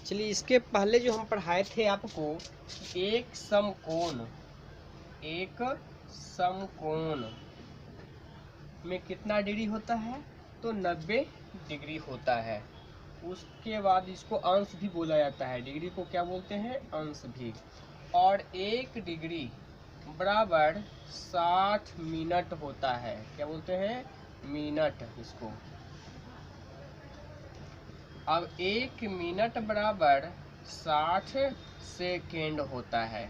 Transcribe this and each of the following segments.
चलिए इसके पहले जो हम पढ़ाए थे आपको, एक समकोण में कितना डिग्री होता है, तो 90 डिग्री होता है। उसके बाद इसको अंश भी बोला जाता है, डिग्री को क्या बोलते हैं, अंश भी। और 1 डिग्री बराबर 60 मिनट होता है, क्या बोलते हैं, मिनट इसको। अब 1 मिनट बराबर 60 सेकेंड होता है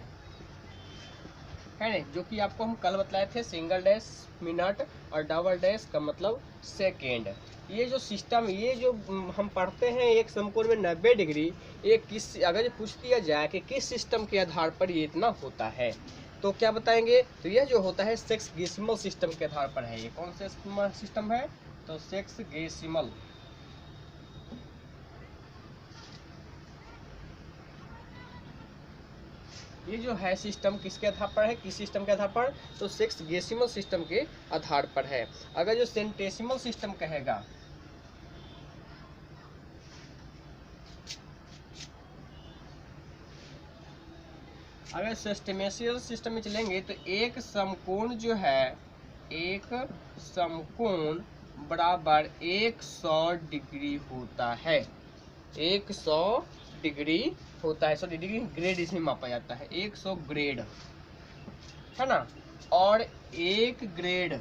ना, जो कि आपको हम कल बतलाए थे, सिंगल डैश मिनट और डबल डैश का मतलब सेकेंड। ये जो सिस्टम, ये जो हम पढ़ते हैं एक समकोण में 90 डिग्री, ये किस, अगर ये पूछ दिया जाए कि किस सिस्टम के आधार पर ये इतना होता है, तो क्या बताएंगे, तो यह जो होता है सेक्सगेसिमल सिस्टम के आधार पर है। ये कौन सा सिस्टम है, तो सेक्सगेसिमल। ये जो है सिस्टम किसके आधार पर है, किस सिस्टम के आधार पर, तो सेक्सगेसिमल सिस्टम के आधार पर है। अगर जो सेंटेसिमल सिस्टम कहेगा, अगर सिस्टेमेशियल सिस्टम में चलेंगे तो एक समकोण जो है, एक समकोण बराबर 100 डिग्री होता है, 100 डिग्री होता है। 100 डिग्री ग्रेड इसमें मापा जाता है, 100 ग्रेड है ना। और एक ग्रेड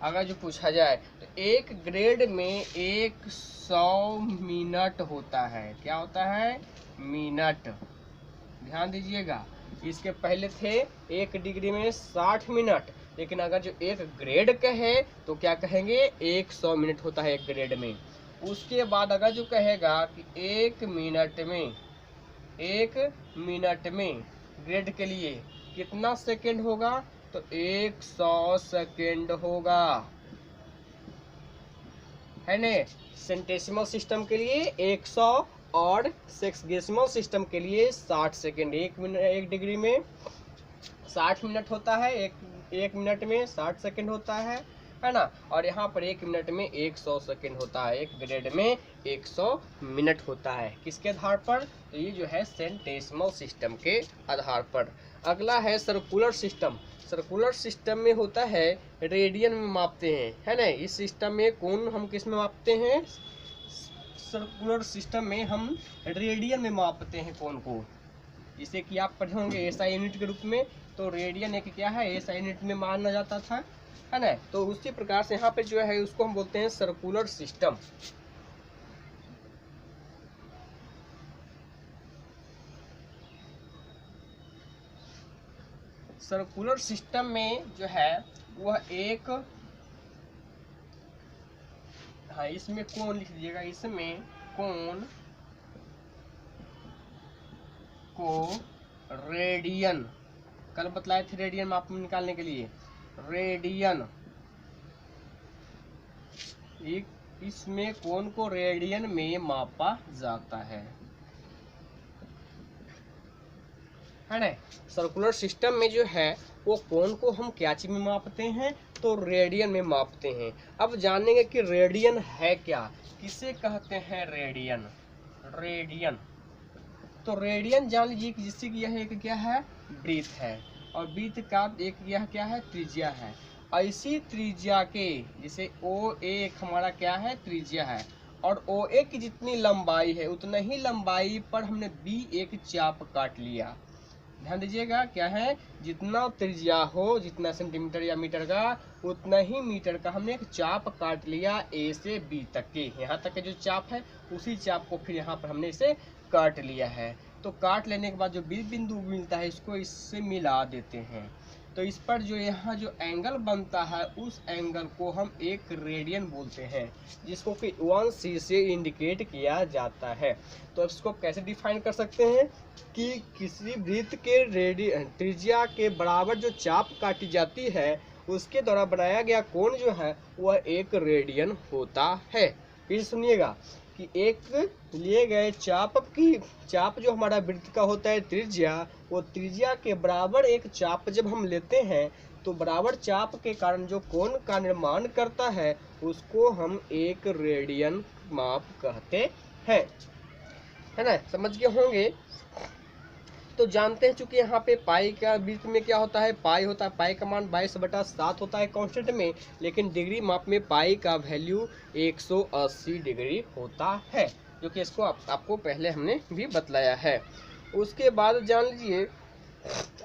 अगर जो पूछा जाए तो एक ग्रेड में 100 मिनट होता है, क्या होता है, मिनट। ध्यान दीजिएगा, इसके पहले थे 1 डिग्री में 60 मिनट, लेकिन अगर जो एक ग्रेड कहे तो क्या कहेंगे, 100 मिनट होता है एक ग्रेड में। उसके बाद अगर जो कहेगा कि 1 मिनट में ग्रेड के लिए कितना सेकेंड होगा, तो 100 सेकेंड होगा, है ने। सेंटेसिमल सिस्टम के लिए 100 और सेक्सगेसिमल सिस्टम के लिए 60 सेकेंड। 1 डिग्री में 60 मिनट होता है, एक मिनट में 60 सेकेंड होता है ना। और यहाँ पर 1 मिनट में 100 सेकेंड होता है, एक ग्रेड में 100 मिनट होता है। किसके आधार पर, तो ये जो है सेंटेसिमल सिस्टम के आधार पर। अगला है सर्कुलर सिस्टम। सर्कुलर सिस्टम में होता है रेडियन में मापते हैं, है ना। इस सिस्टम में कोण हम किस में मापते हैं, सर्कुलर सिस्टम में हम रेडियन में मापते हैं कोण को। जिसे कि आप पढ़े होंगे एसआई यूनिट के रूप में, तो रेडियन एक क्या है, एसआई यूनिट में माना जाता था, है ना। तो उसी प्रकार से यहाँ पे जो है उसको हम बोलते हैं सर्कुलर सिस्टम। सर्कुलर सिस्टम में जो है वह एक, हाँ इसमें कोण लिख दीजिएगा, इसमें कोण को रेडियन, कल बतलाए थे रेडियन माप निकालने के लिए, रेडियन, इसमें कोण को रेडियन में मापा जाता है ना। सर्कुलर सिस्टम में जो है वो कोण को हम क्या चीज में मापते हैं, तो रेडियन में मापते हैं। अब जानेंगे कि रेडियन है क्या, किसे कहते हैं रेडियन। रेडियन, तो रेडियन जान लीजिए कि जिससे कि यह एक क्या है, वृत्त है, और वृत्त का एक यह क्या है, त्रिज्या है। ऐसी त्रिज्या के, जैसे OA एक हमारा क्या है, त्रिज्या है, और OA की जितनी लंबाई है उतना ही लंबाई पर हमने B एक चाप काट लिया। ध्यान दीजिएगा, क्या है, जितना त्रिज्या हो, जितना सेंटीमीटर या मीटर का, उतना ही मीटर का हमने एक चाप काट लिया A से B तक के। यहाँ तक के जो चाप है उसी चाप को फिर यहाँ पर हमने इसे काट लिया है। तो काट लेने के बाद जो B बिंदु मिलता है इसको इससे मिला देते हैं। तो इस पर जो यहाँ जो एंगल बनता है उस एंगल को हम एक रेडियन बोलते हैं, जिसको कि 1c से इंडिकेट किया जाता है। तो इसको कैसे डिफाइन कर सकते हैं कि किसी वृत्त के त्रिज्या के बराबर जो चाप काटी जाती है उसके द्वारा बनाया गया कोण जो है वह एक रेडियन होता है। फिर सुनिएगा कि एक लिए गए चाप जो हमारा वृत्त का होता है त्रिज्या, वो त्रिज्या के बराबर एक चाप जब हम लेते हैं तो बराबर चाप के कारण जो कोण का निर्माण करता है उसको हम एक रेडियन माप कहते हैं, है ना, समझ गए होंगे। तो जानते हैं चूंकि यहाँ पे पाई का बीच में क्या होता है, पाई होता है, पाई का मान 22/7 होता है कांस्टेंट में, लेकिन डिग्री माप में पाई का वैल्यू 180 डिग्री होता है, जो कि इसको आपको पहले हमने भी बतलाया है। उसके बाद जान लीजिए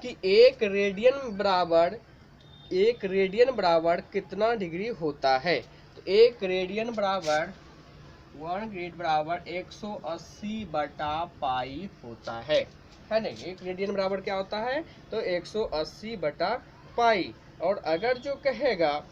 कि एक रेडियन बराबर कितना डिग्री होता है। तो एक रेडियन बराबर 1 ग्रेड बराबर 180/पाई होता है ना। एक रेडियन बराबर क्या होता है, तो 180/पाई। और अगर जो कहेगा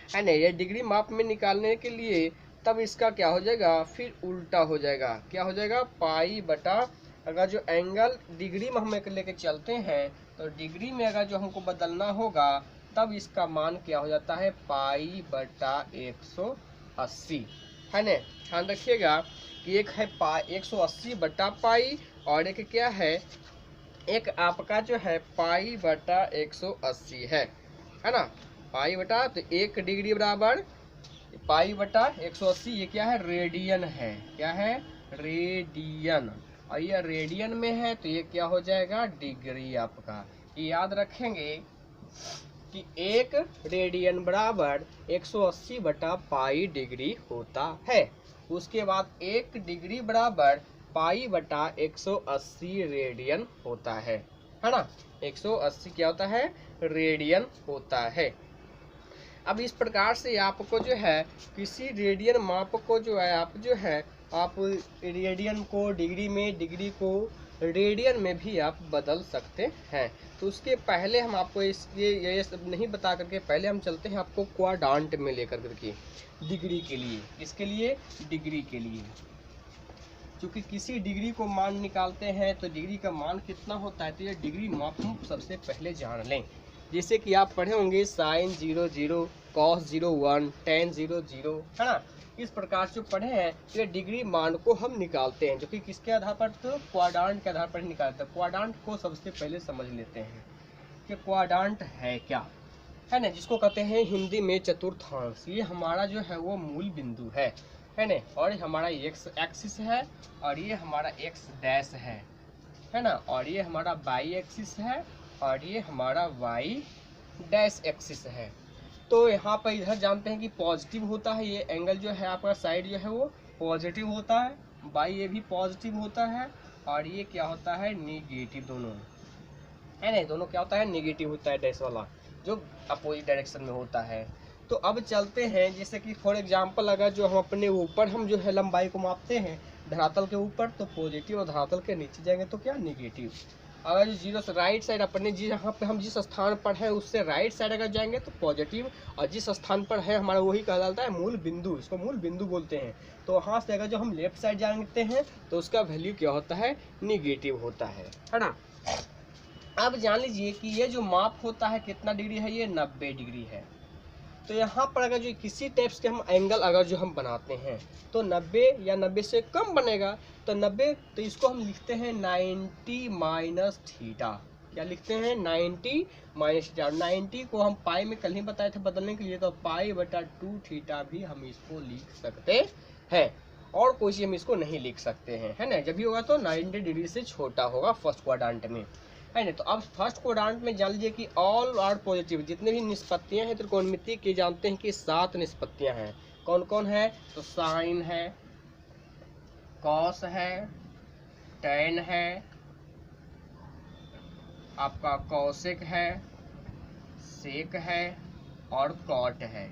है ना, ये डिग्री माप में निकालने के लिए तब इसका क्या हो जाएगा, फिर उल्टा हो जाएगा। क्या हो जाएगा, पाई बटा, अगर जो एंगल डिग्री में हम लेके चलते हैं तो डिग्री में अगर जो हमको बदलना होगा तब इसका मान क्या हो जाता है, पाई बटा 180, है ना। ध्यान रखिएगा कि एक है 180/पाई और एक क्या है, एक आपका जो है पाई बटा 180 है ना। पाई बटा, तो 1 डिग्री बराबर पाई बटा 180, ये क्या है, रेडियन है। क्या है, रेडियन। और ये रेडियन में है तो ये क्या हो जाएगा, डिग्री आपका। ये याद रखेंगे कि एक रेडियन बराबर 180/पाई डिग्री होता है। उसके बाद 1 डिग्री बराबर पाई बटा 180 रेडियन होता है ना। 180 क्या होता है, रेडियन होता है। अब इस प्रकार से आपको जो है किसी रेडियन माप को जो है आप रेडियन को डिग्री में, डिग्री को रेडियन में भी आप बदल सकते हैं। तो उसके पहले हम आपको ये सब नहीं बता करके पहले हम चलते हैं आपको क्वाड्रांट में लेकर करके डिग्री के लिए। इसके लिए डिग्री के लिए, क्योंकि किसी डिग्री को मान निकालते हैं तो डिग्री का मान कितना होता है, तो ये डिग्री माप हम सबसे पहले जान लें। जैसे कि आप पढ़े होंगे sin 00, cos 01, tan 00, है ना। इस प्रकार से पढ़े हैं तो ये डिग्री मान को हम निकालते हैं, जो कि किसके आधार पर, तो क्वाड्रांट के आधार पर निकालते हैं। क्वाड्रांट को सबसे पहले समझ लेते हैं कि क्वाड्रांट है क्या, है ना, जिसको कहते हैं हिंदी में चतुर्थांश। ये हमारा जो है वो मूल बिंदु है ना। और हमारा एक्स एक्सिस है और ये हमारा एक्स डैश है ना। और ये हमारा वाई एक्सिस है और ये हमारा वाई डैश एक्सिस है। तो यहाँ पर इधर जानते हैं कि पॉजिटिव होता है, ये एंगल जो है आपका साइड जो है वो पॉजिटिव होता है, बाई ये भी पॉजिटिव होता है, और ये क्या होता है, निगेटिव, दोनों है ना। दोनों क्या होता है, निगेटिव होता है, डैश वाला जो अपोजिट डायरेक्शन में होता है। तो अब चलते हैं, जैसे कि फॉर एग्जांपल अगर जो हम अपने ऊपर हम जो है लंबाई को मापते हैं धरातल के ऊपर तो पॉजिटिव, और धरातल के नीचे जाएंगे तो क्या, निगेटिव। अगर जीरो से राइट साइड अपने जहाँ पे हम जिस स्थान पर है उससे राइट साइड अगर जाएंगे तो पॉजिटिव, और जिस स्थान पर है हमारा वही कहलाता है मूल बिंदु, इसको मूल बिंदु बोलते हैं। तो वहाँ से अगर जो हम लेफ्ट साइड जाते हैं तो उसका वैल्यू क्या होता है, निगेटिव होता है ना। अब जान लीजिए कि ये जो माप होता है कितना डिग्री है, ये 90 डिग्री है। तो यहाँ पर अगर जो किसी टाइप्स के हम एंगल अगर जो हम बनाते हैं तो 90 या 90 से कम बनेगा तो 90, तो इसको हम लिखते हैं 90 माइनस थीटा। क्या लिखते हैं, 90 माइनस थीटा। 90 को हम पाई में कल ही बताए थे बदलने के लिए, तो पाई बटा 2 थीटा भी हम इसको लिख सकते हैं, और कोई चीज हम इसको नहीं लिख सकते हैं, है ना। जब भी होगा तो 90 डिग्री से छोटा होगा फर्स्ट क्वाड्रेंट में, है ना। तो अब फर्स्ट क्वाड्रेंट में जान लीजिए कि ऑल आर पॉजिटिव, जितने भी निष्पत्तियां हैं त्रिकोणमिति की जानते हैं कि 7 निष्पत्तियां हैं। कौन कौन है, तो साइन है, कॉस है, टैन है, आपका कौशिक है, सेक है और कॉट है।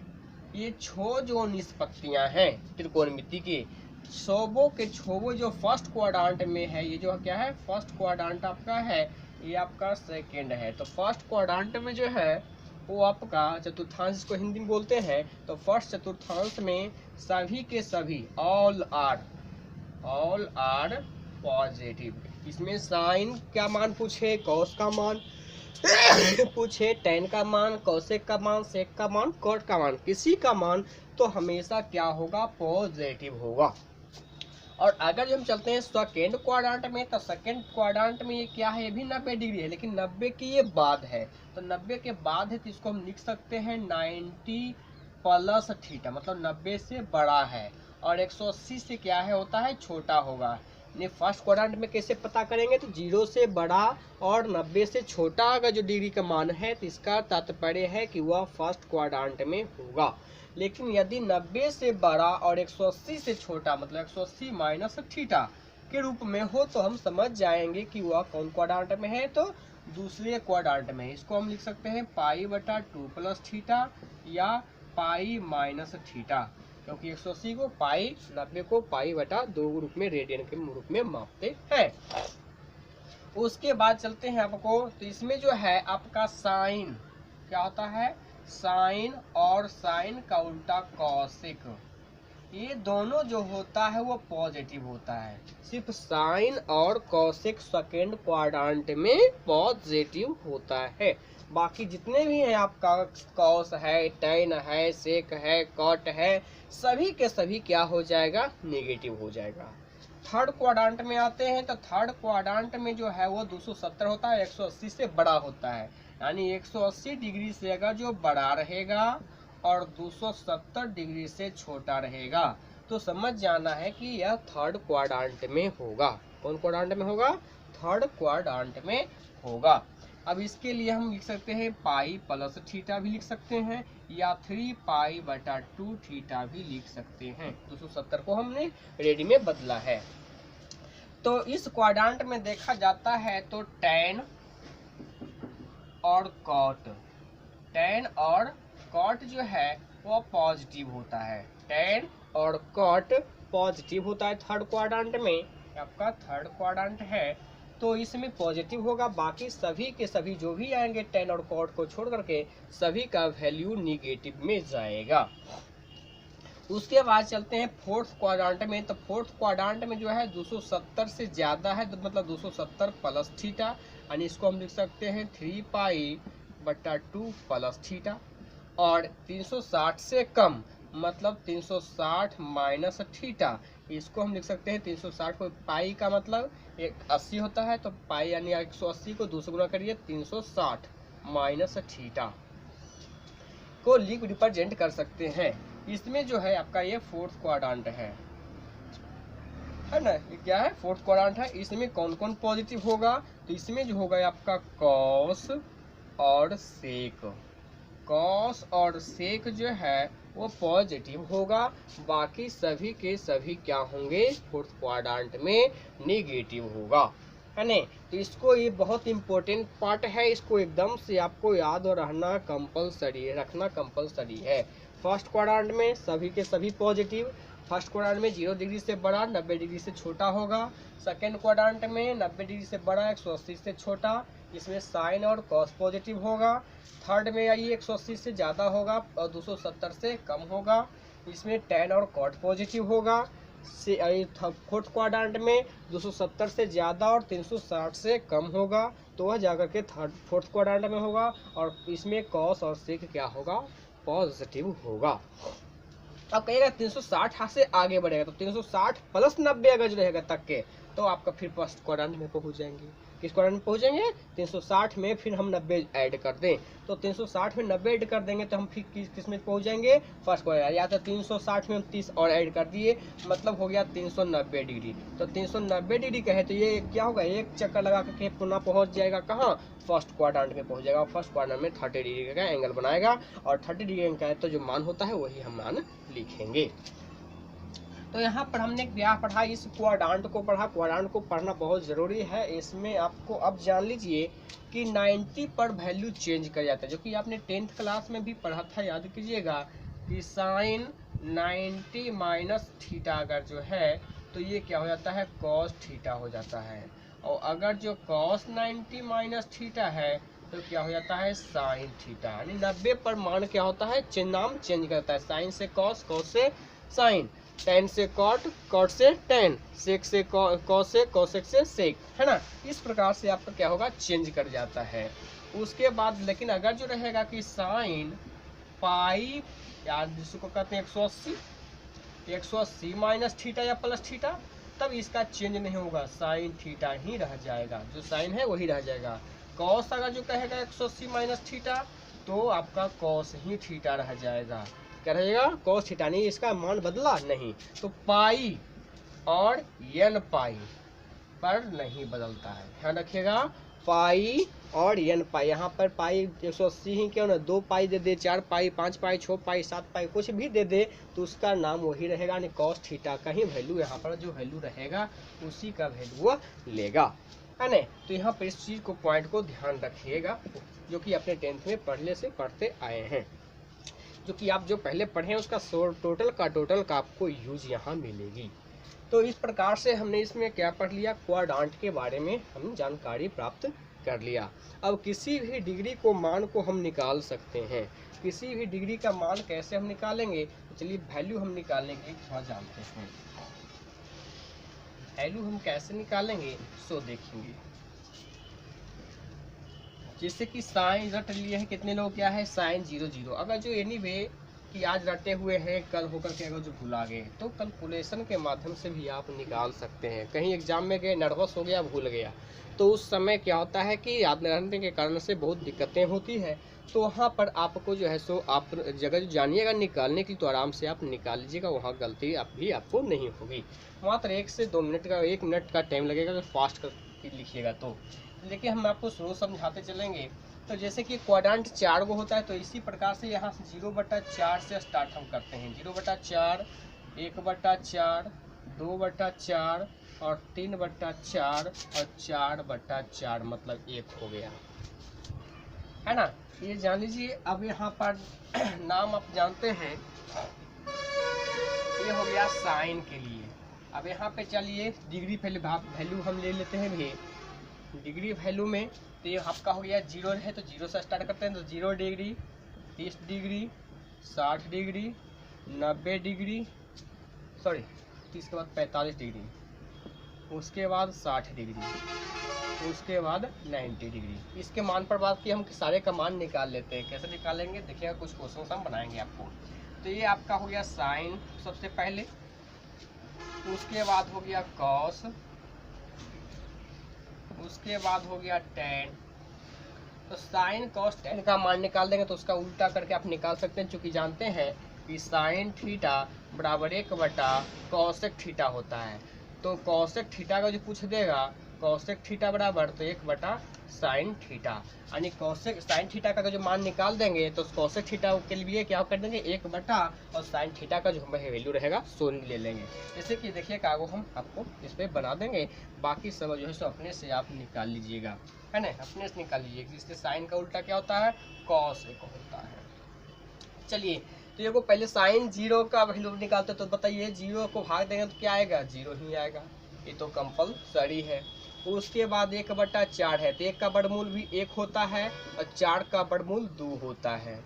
ये 6 जो निष्पत्तियां हैं त्रिकोणमिति की, छोबों के छोबों जो फर्स्ट क्वाड्रेंट में है, ये जो क्या है फर्स्ट क्वाड्रेंट आपका है, ये आपका सेकेंड है। तो फर्स्ट क्वाड्रेंट में जो है वो आपका चतुर्थांश को हिंदी में बोलते हैं। तो फर्स्ट चतुर्थांश में सभी के सभी ऑल आर पॉजिटिव। इसमें साइन क्या मान पूछे, कॉस का मान पूछे, टैन का मान, कौशिक का मान, सेक का मान, कॉट का मान, किसी का मान तो हमेशा क्या होगा, पॉजिटिव होगा। और अगर जो हम चलते हैं सेकेंड क्वाड्रेंट में, तो सेकेंड क्वाड्रेंट में ये क्या है, ये भी 90 डिग्री है, लेकिन 90 की ये बाद है, तो 90 के बाद है, तो इसको हम लिख सकते हैं 90 प्लस थीटा, मतलब 90 से बड़ा है, और 180 से क्या है होता है, छोटा होगा। यानी फर्स्ट क्वाड्रेंट में कैसे पता करेंगे, तो 0 से बड़ा और 90 से छोटा अगर जो डिग्री का मान है, तो इसका तात्पर्य है कि वह फर्स्ट क्वाड्रेंट में होगा। लेकिन यदि 90 से बड़ा और 180 से छोटा, मतलब 180 माइनस थीटा के रूप में हो, तो हम समझ जाएंगे कि वह कौन क्वाड्रेंट में है, तो दूसरे क्वाड्रेंट में। इसको हम लिख सकते हैं पाई बटा 2 प्लस थीटा या पाई माइनस थीटा, क्योंकि 180 को पाई, 90 को पाई बटा 2 रूप में, रेडियन के रूप में मापते हैं। उसके बाद चलते हैं आपको, तो इसमें जो है आपका साइन क्या होता है, साइन और साइन का उल्टा कॉसेक, ये दोनों जो होता है वो पॉजिटिव होता है। सिर्फ साइन और कॉसेक सेकेंड क्वाड्रेंट में पॉजिटिव होता है, बाकी जितने भी हैं आपका कॉस है, टेन है, सेक है, कॉट है, सभी के सभी क्या हो जाएगा, नेगेटिव हो जाएगा। थर्ड क्वाड्रेंट में आते हैं, तो थर्ड क्वाड्रेंट में जो है वो 270 होता है, 180 से बड़ा होता है, यानी 180 डिग्री से अगर जो बड़ा रहेगा और 270 डिग्री से छोटा रहेगा, तो समझ जाना है कि यह थर्ड क्वाड्रेंट में होगा। कौन क्वाड्रेंट में होगा, थर्ड क्वाड्रेंट में होगा। अब इसके लिए हम लिख सकते हैं पाई प्लस थीटा भी लिख सकते हैं, या 3 पाई बटा 2 थीटा भी लिख सकते हैं। 270 को हमने रेडी में बदला है। तो इस क्वाड्रेंट में देखा जाता है तो टेन और कॉट, टेन और कॉट जो है वो पॉजिटिव होता है, टेन और कॉट पॉजिटिव होता है थर्ड क्वाड्रेंट में। आपका थर्ड क्वाड्रेंट है तो इसमें पॉजिटिव होगा, बाकी सभी के सभी जो भी आएंगे टेन और कॉट को छोड़ करके सभी का वैल्यू निगेटिव में जाएगा। उसके बाद चलते हैं फोर्थ क्वाड्रेंट में, तो फोर्थ क्वाड्रेंट में जो है 270 से ज़्यादा है, तो मतलब 270 प्लस थीटा, यानी इसको हम लिख सकते हैं 3 पाई बटा 2 प्लस थीटा, और 360 से कम मतलब 360 माइनस थीटा, इसको हम लिख सकते हैं 360 को, पाई का मतलब 80 होता है, तो पाई यानी 180 को 2 से गुना करिए, 360 माइनस थीटा को लिख रिप्रेजेंट कर सकते हैं। इसमें जो है आपका ये फोर्थ क्वाड्रेंट है ना, ये क्या है, फोर्थ क्वाड्रेंट है। इसमें कौन कौन पॉजिटिव होगा, तो इसमें जो होगा आपका कॉस और सेक, कॉस और सेक जो है वो पॉजिटिव होगा, बाकी सभी के सभी क्या होंगे, फोर्थ क्वाड्रेंट में नेगेटिव होगा, है ना। तो इसको, ये बहुत इंपॉर्टेंट पार्ट है, इसको एकदम से आपको याद रहना कंपलसरी, रखना कंपलसरी है। फर्स्ट क्वाड्रेंट में सभी के सभी पॉजिटिव, फर्स्ट क्वाड्रेंट में 0 डिग्री से बड़ा 90 डिग्री से छोटा होगा, सेकेंड क्वाड्रेंट में 90 डिग्री से बड़ा 180 से छोटा, इसमें साइन और कॉस पॉजिटिव होगा। थर्ड में आइए 180 से ज़्यादा होगा और 270 से कम होगा, इसमें टेन और कॉट पॉजिटिव होगा। फोर्थ क्वाड्रेंट में 270 से ज़्यादा और 360 से कम होगा, तो वह जाकर के फोर्थ क्वाड्रेंट में होगा, और इसमें कॉस और सेक क्या होगा, पॉजिटिव होगा। अब कहिएगा 360 से आगे बढ़ेगा, तो 360 प्लस 90 अगर जो रहेगा तक के, तो आपका फिर फर्स्ट क्वाड्रेंट में पहुंच जाएंगे। किस क्वाड्रेंट में पहुंचेंगे, 360 में फिर हम 90 ऐड कर दें, तो 360 में 90 ऐड कर देंगे तो हम फिर किस में पहुंच जाएंगे, फर्स्ट क्वाड्रेंट। या तो 360 में हम 30 और ऐड कर दिए, मतलब हो गया 390 डिग्री। तो 390 डिग्री कहे तो ये क्या होगा, एक चक्कर लगा करके पुनः पहुंच जाएगा कहाँ, फर्स्ट क्वाड्रेंट में पहुंच जाएगा। फर्स्ट क्वाड्रेंट में 30 डिग्री का एंगल बनाएगा, और 30 डिग्री का है तो जो मान होता है वही हम मान लिखेंगे। तो यहाँ पर हमने क्या पढ़ा, इस क्वाड्रेंट को पढ़ा। क्वाड्रेंट को पढ़ना बहुत ज़रूरी है। इसमें आपको अब जान लीजिए कि 90 पर वैल्यू चेंज कर जाता है, जो कि आपने 10th क्लास में भी पढ़ा था, याद कीजिएगा कि साइन 90 माइनस थीटा अगर जो है तो ये क्या हो जाता है, कॉस थीटा हो जाता है, और अगर जो कॉस 90 माइनस थीटा है तो क्या हो जाता है, साइन थीटा। यानी 90 पर मान क्या होता है, नाम चेंज करता है, साइन से कॉस, कॉस से साइन, टेन से कॉट, कॉट से टेन, सेक से कॉस से कॉसेक से सेक, है ना। इस प्रकार से आपका क्या होगा, चेंज कर जाता है। उसके बाद लेकिन अगर जो रहेगा कि साइन पाई, या जिसको कहते हैं 180 माइनस थीटा या प्लस थीटा, तब इसका चेंज नहीं होगा, साइन थीटा ही रह जाएगा, जो साइन है वही रह जाएगा। कॉस अगर जो कहेगा 180 माइनस थीटा, तो आपका कॉस ही थीटा रह जाएगा। क्या रहेगा? कॉस थीटा, नहीं इसका मान बदला नहीं। तो पाई और एन पाई पर नहीं बदलता है, ध्यान रखिएगा। पाई और एन पाई, यहाँ पर पाई 180 ही क्यों ना, 2 पाई दे दे, 4 पाई, 5 पाई, 6 पाई, 7 पाई, कुछ भी दे दे तो उसका नाम वही रहेगा, यानी कॉस थीटा का ही वैल्यू, यहाँ पर जो वैल्यू रहेगा उसी का वैल्यू वो लेगा, है ना। तो यहाँ पर इस चीज़ को, पॉइंट को ध्यान रखिएगा, जो कि अपने 10th में पढ़ने से पढ़ते आए हैं, जो कि आप जो पहले पढ़े हैं उसका टोटल का आपको यूज यहाँ मिलेगी। तो इस प्रकार से हमने इसमें क्या पढ़ लिया, क्वाड्रांट के बारे में हम जानकारी प्राप्त कर लिया। अब किसी भी डिग्री को मान को हम निकाल सकते हैं। किसी भी डिग्री का मान कैसे हम निकालेंगे, तो चलिए वैल्यू हम निकालने के थोड़ा जानते हैं। वैल्यू हम कैसे निकालेंगे सो देखेंगे। जैसे कि साइन रट लिए हैं कितने लोग, क्या है साइन 0 0। अगर जो एनीवे कि आज रटे हुए हैं, कल होकर के अगर जो भुला गए तो कैलकुलेशन के माध्यम से भी आप निकाल सकते हैं। कहीं एग्जाम में गए, नर्वस हो गया, भूल गया, तो उस समय क्या होता है कि याद न रहने के कारण से बहुत दिक्कतें होती है। तो वहाँ पर आपको जो है सो आप जगह जो जानिएगा निकालने की, तो आराम से आप निकाल लीजिएगा, वहाँ गलती आपको नहीं होगी। मात्र 1 से 2 मिनट का, 1 मिनट का टाइम लगेगा अगर फास्ट कर लिखिएगा तो। देखिए हम आपको शुरू समझाते चलेंगे। तो जैसे कि क्वाड्रांट 4 को होता है, तो इसी प्रकार से यहाँ से 0/4 से स्टार्ट हम करते हैं। 0/4, 1/4, 2/4 और 3/4 और 4/4, मतलब 1 हो गया, है ना। ये जान लीजिए। अब यहाँ पर नाम आप जानते हैं, ये हो गया साइन के लिए। अब यहाँ पे चलिए डिग्री वैल्यू हम ले लेते हैं भी। डिग्री वैल्यू में तो ये आपका हो गया 0 है, तो 0 से स्टार्ट करते हैं। तो 0 degree, 30 degree, 60 degree, 90 degree, sorry 30 के बाद 45 डिग्री, उसके बाद 60 डिग्री, उसके बाद 90 डिग्री। इसके मान पर बात की, हम सारे का मान निकाल लेते हैं। कैसे निकालेंगे देखिएगा, कुछ क्वेश्चन हम बनाएंगे आपको। तो ये आपका हो गया साइन सबसे पहले, उसके बाद हो गया कॉस, उसके बाद हो गया टेन। तो साइन कॉस टेन का मान निकाल देंगे तो उसका उल्टा करके आप निकाल सकते हैं, चूंकि जानते हैं कि साइन थीटा बराबर 1/कॉसेक थीटा होता है। तो कॉसेक थीटा का जो पूछ देगा, कॉसेक थीटा बराबर तो 1/साइन थीटा, यानी कॉसेक साइन थीटा का जो मान निकाल देंगे तो कॉसेक थीटा के लिए क्या कर देंगे 1/, और साइन थीटा का जो वैल्यू रहेगा सो ले लेंगे। जैसे कि देखिए कागो हम आपको इस पर बना देंगे, बाकी सब जो है सो अपने से आप निकाल लीजिएगा, है ना, अपने से निकाल लीजिएगा। इससे साइन का उल्टा क्या होता है, कॉस एक होता है। चलिए तो ये को पहले साइन 0 का वैल्यू निकालते, तो बताइए 0 को भाग देंगे तो क्या आएगा, 0 ही आएगा, ये तो कंपलसरी है। उसके बाद 1/4 है, तो 1 का वर्गमूल भी 1 होता है और 4 का वर्गमूल 2 होता है,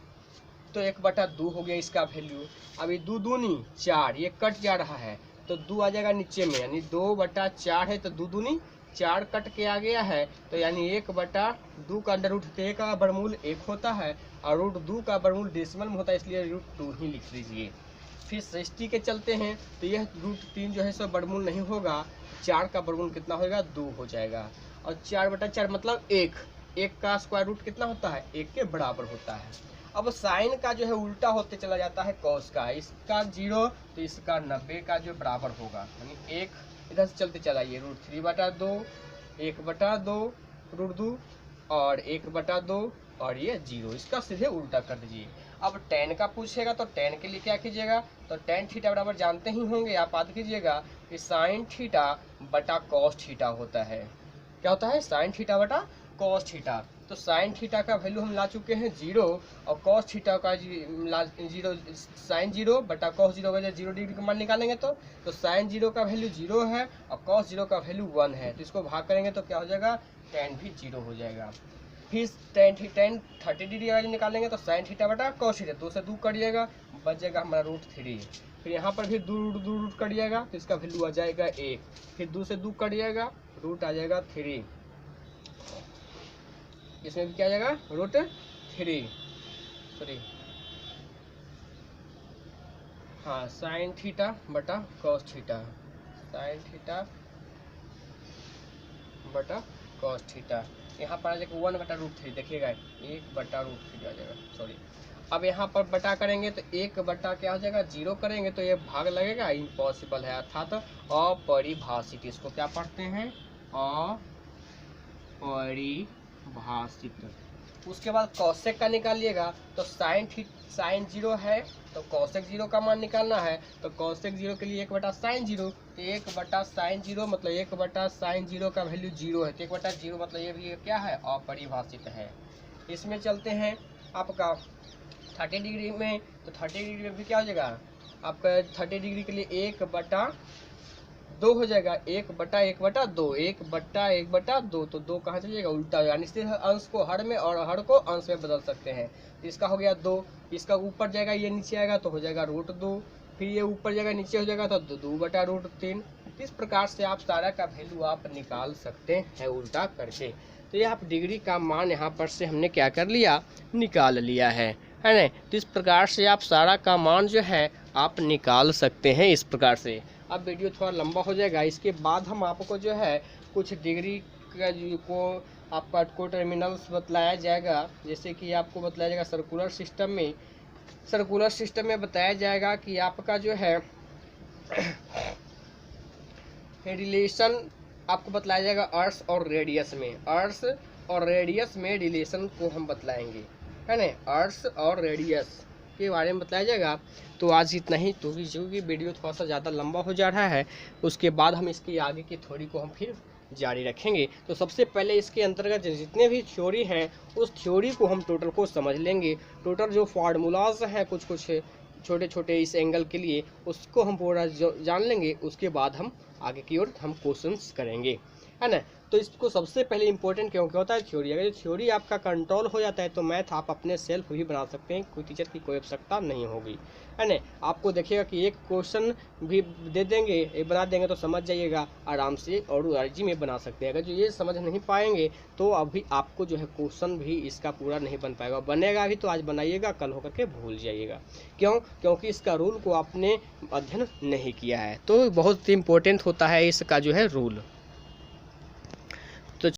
तो 1/2 हो गया इसका वैल्यू। अभी 2 दूनी 4, ये कट जा रहा है तो 2 आ जाएगा नीचे में, यानी 2/4 है, तो 2 दूनी 4 कट के आ गया है, तो यानी 1/2 का अंडर रूट 1 का वर्गमूल 1 होता है और √2 का वर्गमूल डेसिमल में होता है, इसलिए √2 ही लिख लीजिए। फिर 60 के चलते हैं, तो यह √3 जो है सो वर्गमूल नहीं होगा, 4 का वर्गमूल कितना होगा, 2 हो जाएगा, और 4/4 मतलब 1 का स्क्वायर रूट कितना होता है, 1 के बराबर होता है। अब साइन का जो है उल्टा होते चला जाता है कॉस का, इसका 0 तो इसका 90 का जो बराबर होगा, यानी 1 इधर से चलते चला, ये √3/2, 1/2 √2 और 1/2 और ये 0, इसका सीधे उल्टा कर दीजिए। अब टेन का पूछेगा तो टेन के लिए क्या कीजिएगा, तो टेन थीटा बराबर जानते ही होंगे, आप याद कीजिएगा कि साइन थीटा बटा कॉस थीटा होता है। क्या होता है, साइन थीटा बटा कॉस थीटा। तो साइन थीटा का वैल्यू हम ला चुके हैं 0 और कॉस थीटा का 0, साइन 0 बटा कॉस 0 का 0 डिग्री का मान निकालेंगे तो साइन 0 का वैल्यू 0 है और कॉस 0 का वैल्यू 1 है, तो इसको भाग करेंगे तो क्या हो जाएगा, टेन भी 0 हो जाएगा। फिर टेन 30 डिग्री का निकालेंगे तो साइन थीटा बटा कॉस थीटा, 2 से 2 करिएगा, बच जाएगा हमारा √3। फिर यहाँ पर भी 2 रूट करिएगा तो इसका वैल्यू आ जाएगा 1, फिर 2 से 2 करिएगा, रूट आ जाएगा 3, इसमें भी क्या आ जाएगा √3, सॉरी हाँ, साइन थीटा बटा कॉस थीटा, साइन थीटा बटा कॉस थीटा। यहाँ पर आ जाएगा 1/√3, देखिएगा 1/√3 आ जाएगा, सॉरी। अब यहाँ पर बटा करेंगे तो 1 बटा क्या हो जाएगा, 0 करेंगे तो ये भाग लगेगा, इम्पॉसिबल है, अर्थात अपरिभाषित। इसको क्या पढ़ते हैं, अपरिभाषित। उसके बाद कॉसेक का निकालिएगा तो साइन 0 है तो कॉसेक 0 का मान निकालना है, तो कॉसेक 0 के लिए 1/sin 0, तो 1/sin 0 मतलब 1/sin 0 का वैल्यू 0 है, तो 1/0 मतलब ये क्या है, अपरिभाषित है। इसमें चलते हैं आपका 30 डिग्री में, तो 30 डिग्री में भी क्या हो जाएगा आपका, 30 डिग्री के लिए 1/2 हो जाएगा, 1/1/2, 1/1/2, तो 2 कहाँ चलिएगा, उल्टा, यानी अंश को हर में और हर को अंश में बदल सकते हैं। तो इसका हो गया 2, इसका ऊपर जाएगा, ये नीचे आएगा तो हो जाएगा √2, फिर ये ऊपर जाएगा नीचे हो जाएगा तो 2/√3। इस प्रकार से आप सारा का वैल्यू आप निकाल सकते हैं उल्टा करके। तो ये आप डिग्री का मान यहाँ पर से हमने क्या कर लिया, निकाल लिया है ना। तो इस प्रकार से आप सारा का मान जो है आप निकाल सकते हैं इस प्रकार से। अब वीडियो थोड़ा लंबा हो जाएगा, इसके बाद हम आपको जो है कुछ डिग्री का को आपका को टर्मिनल्स बतलाया जाएगा, जैसे कि आपको बताया जाएगा सर्कुलर सिस्टम में बताया जाएगा कि आपका जो है रिलेशन आपको बताया जाएगा अर्थ और रेडियस में रिलेशन को हम बतलाएंगे, है ना, अर्थ और रेडियस के बारे में बताया जाएगा। तो आज इतना ही, तो क्योंकि वीडियो थोड़ा सा ज़्यादा लंबा हो जा रहा है, उसके बाद हम इसकी आगे की थ्योरी को हम फिर जारी रखेंगे। तो सबसे पहले इसके अंतर्गत जितने भी थ्योरी हैं उस थ्योरी को हम टोटल को समझ लेंगे। टोटल जो फार्मूलाज हैं कुछ छोटे छोटे इस एंगल के लिए, उसको हम पूरा जान लेंगे। उसके बाद हम आगे की ओर हम क्वेश्चंस करेंगे, है ना। तो इसको सबसे पहले इंपॉर्टेंट क्यों होता है थ्योरी। अगर थ्योरी आपका कंट्रोल हो जाता है तो मैथ आप अपने सेल्फ भी बना सकते हैं, कोई टीचर की कोई आवश्यकता नहीं होगी, है ना। आपको देखिएगा कि एक क्वेश्चन भी दे देंगे, एक बना देंगे तो समझ जाइएगा आराम से, और अर्जी में बना सकते हैं। अगर जो ये समझ नहीं पाएंगे तो अभी आपको जो है क्वेश्चन भी इसका पूरा नहीं बन पाएगा। बनेगा भी तो आज बनाइएगा, कल होकर के भूल जाइएगा। क्योंकि इसका रूल को आपने अध्ययन नहीं किया है। तो बहुत इंपॉर्टेंट होता है इसका जो है रूल।